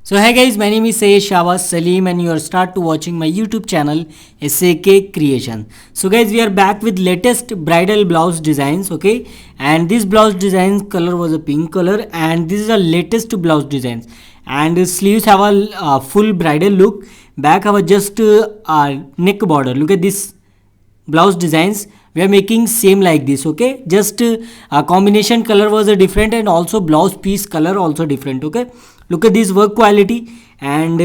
So hi guys, my name is Syyed Shabaz Salim and you are start to watching my YouTube channel SAK Creation. So guys, we are back with latest bridal blouse designs, okay? And this blouse design color was a pink color and this is a latest blouse designs. And the sleeves have a full bridal look. Back have a just neck border. Look at this blouse designs. We are making same like this, okay? Just combination color was a different and also blouse piece color also different, okay? Look at this work quality and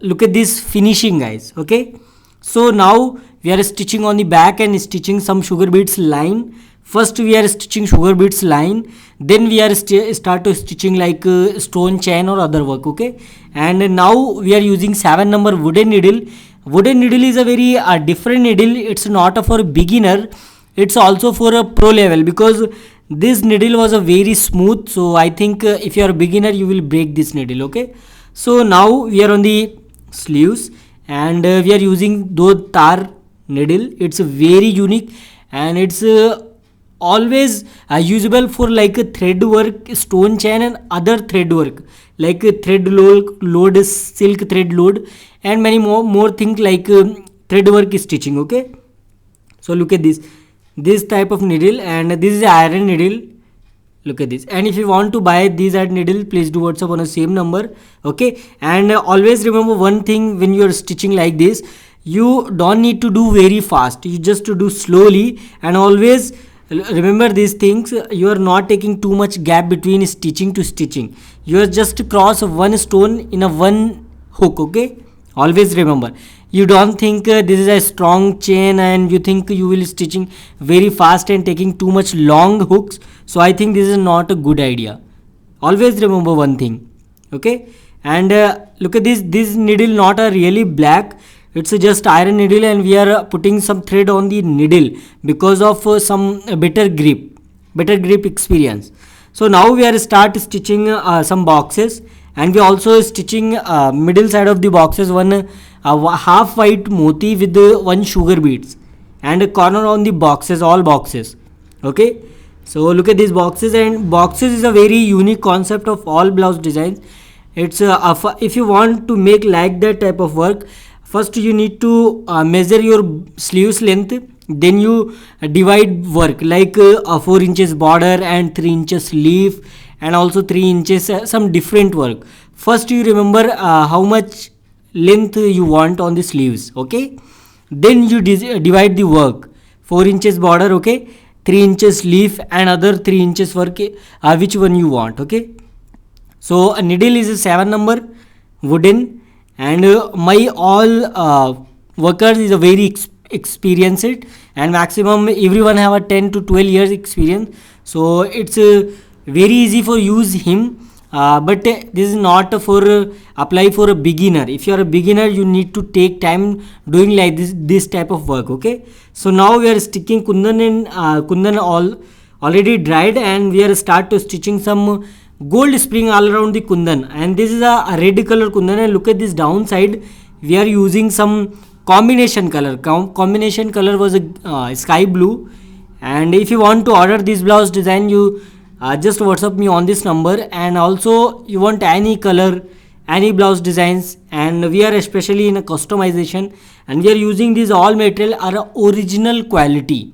look at this finishing, guys, okay? So now we are stitching on the back and stitching some sugar beads line. First we are stitching sugar beads line, then we are start to stitching like stone chain or other work, okay? And now we are using 7 number wooden needle. Wooden needle is a very different needle. It's not for a beginner, it's also for a pro level, because this needle was a very smooth. So I think if you are a beginner you will break this needle, okay? So now we are on the sleeves and we are using those tar needle. It's very unique and it's always usable for like a thread work, stone chain and other thread work like thread load, silk thread load and many more things like thread work stitching, okay? So look at this type of needle and this is iron needle. Look at this. And if you want to buy these at needle, please do WhatsApp on the same number, okay? And always remember one thing, when you are stitching like this, you don't need to do very fast, you just to do slowly. And always remember these things, you are not taking too much gap between stitching to stitching, you are just cross one stone in a one hook, okay? Always remember, you don't think this is a strong chain and you think you will stitching very fast and taking too much long hooks. So I think this is not a good idea. Always remember one thing, okay? And look at this needle, not a really black, it's just iron needle and we are putting some thread on the needle because of some better grip experience. So now we are start stitching some boxes and we also stitching middle side of the boxes one half white moti with one sugar beads and a corner on the boxes, all boxes, okay? So look at these boxes, and boxes is a very unique concept of all blouse designs. It's if you want to make like that type of work, first you need to measure your sleeves length, then you divide work like 4 inches border and 3 inches sleeve and also 3 inches some different work. First you remember how much length you want on the sleeves, okay? Then you divide the work, 4 inches border, okay, 3 inches sleeve and other 3 inches work, which one you want, okay? So a needle is a 7 number wooden and my all workers is a very experienced and maximum everyone have a 10 to 12 years experience. So it's very easy for use him, but this is not for apply for a beginner. If you are a beginner you need to take time doing like this type of work, okay? So now we are sticking kundan and kundan already dried and we are start to stitching some gold spring all around the kundan, and this is a red color kundan. And look at this downside, we are using some combination color. Combination color was a sky blue. And if you want to order this blouse design, you just WhatsApp me on this number. And also you want any color, any blouse designs, and we are especially in a customization and we are using these all material are original quality.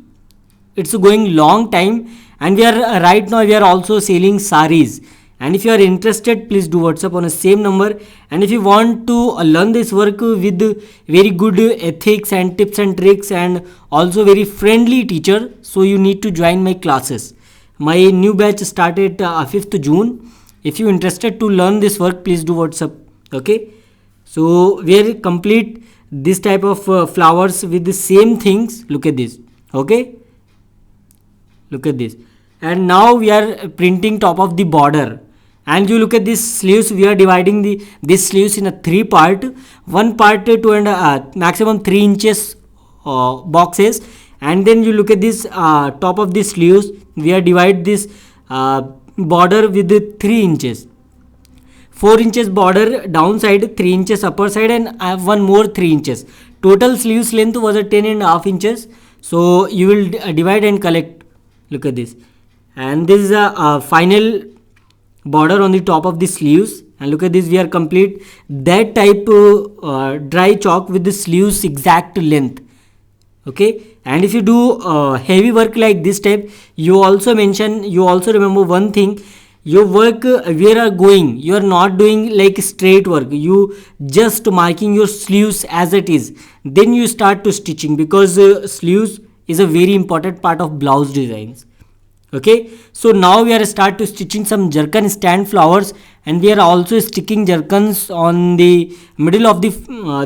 It's going long time and we are right now we are also selling saris. And if you are interested, please do WhatsApp on the same number. And if you want to learn this work with very good ethics and tips and tricks and also very friendly teacher, so you need to join my classes. My new batch started 5th June. If you interested to learn this work, please do WhatsApp, okay? So we are complete this type of flowers with the same things. Look at this, okay? Look at this. And now we are printing top of the border. And you look at this sleeves, we are dividing this sleeves in a 3 part. One part to and maximum 3 inches boxes. And then you look at this top of the sleeves, we are divide this border with 3 inches. 4 inches border downside, 3 inches upper side, and one more 3 inches. Total sleeves length was a 10.5 inches. So you will divide and collect. Look at this. And this is a final border on the top of the sleeves, And look at this, we are complete that type dry chalk with the sleeves exact length. Okay, and if you do heavy work like this type, you also remember one thing, your work where are going, you are not doing like straight work, you just marking your sleeves as it is, then you start to stitching, because sleeves is a very important part of blouse designs. Okay, so now we are start to stitching some jerkin stand flowers, and we are also sticking jerkins on the middle of the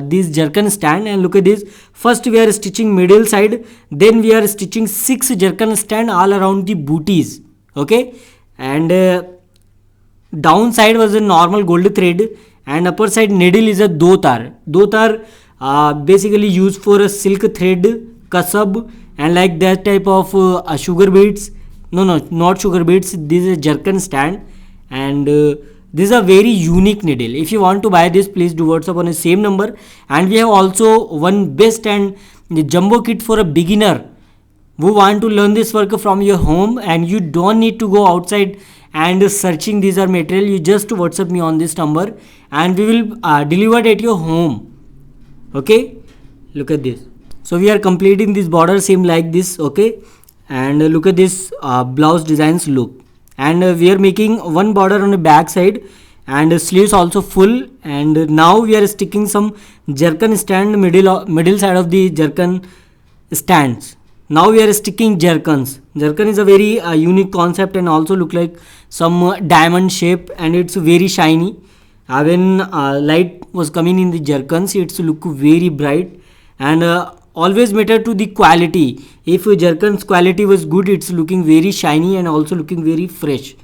this jerkin stand. And look at this, first we are stitching middle side, then we are stitching 6 jerkin stand all around the booties. Okay, and down side was a normal gold thread, and upper side needle is a dotar basically used for a silk thread, kasab, and like that type of sugar beads. No, not sugar beads, this is a jerkin stand. And this is a very unique needle. If you want to buy this, please do WhatsApp on the same number. And we have also one best and jumbo kit for a beginner who want to learn this work from your home, and you don't need to go outside and searching these are material. You just WhatsApp me on this number and we will deliver it at your home. Okay, look at this. So we are completing this border seam like this. Okay, and look at this blouse designs look, and we are making one border on the back side, and sleeves also full. And now we are sticking some jerkin stand middle side of the jerkin stands. Now we are sticking jerkins. Jerkin is a very unique concept, and also look like some diamond shape, and it's very shiny. When light was coming in the jerkins, it's look very bright. And always matter to the quality. If jerkin's quality was good, it's looking very shiny and also looking very fresh.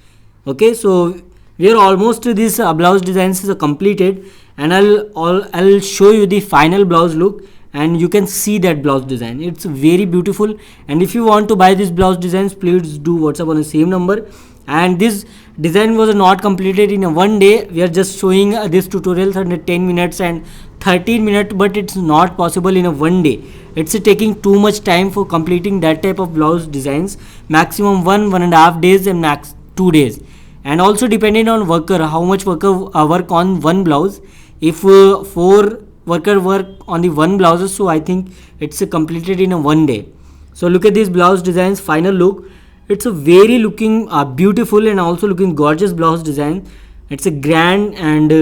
Okay, so we are almost this blouse designs is completed, and I'll show you the final blouse look, and you can see that blouse design. It's very beautiful. And if you want to buy this blouse designs, please do WhatsApp on the same number. And this design was not completed in a one day. We are just showing this tutorial under 10 minutes and 13 minutes, but it's not possible in a one day. It's taking too much time for completing that type of blouse designs. Maximum 1.5 days and max 2 days. And also depending on worker, how much worker work on one blouse. If 4 worker work on the one blouse, so I think it's completed in a one day. So look at this blouse designs final look. It's a very looking beautiful and also looking gorgeous blouse design. It's a grand and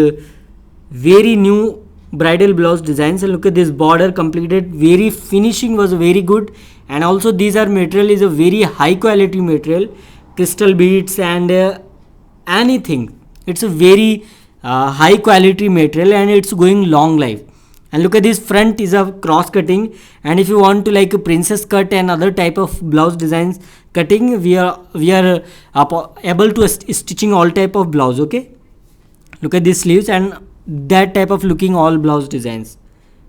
very new bridal blouse designs. And look at this border completed, very finishing was very good. And also these are material is a very high quality material, crystal beads and anything. It's a very high quality material, and it's going long life. And look at this front is a cross cutting, and if you want to like a princess cut and other type of blouse designs cutting, we are able to stitching all type of blouse. Okay, look at these sleeves and that type of looking all blouse designs.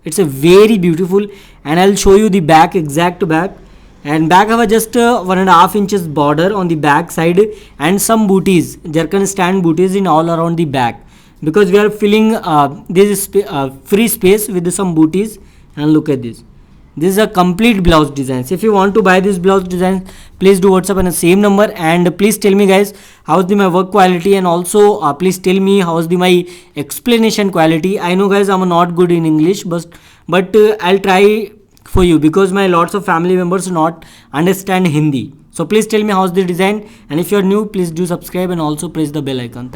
It's a very beautiful. And I'll show you the back, exact back. And back have a just 1.5 inches border on the back side, and some booties, jerkin stand booties in all around the back, because we are filling this free space with some booties. And look at this, this is a complete blouse designs. If you want to buy this blouse design, please do WhatsApp on the same number. And please tell me guys, how's the my work quality, and also please tell me how's the my explanation quality. I know guys I'm not good in English, but I'll try for you, because my lots of family members not understand Hindi. So please tell me how's the design, and if you're new, please do subscribe and also press the bell icon.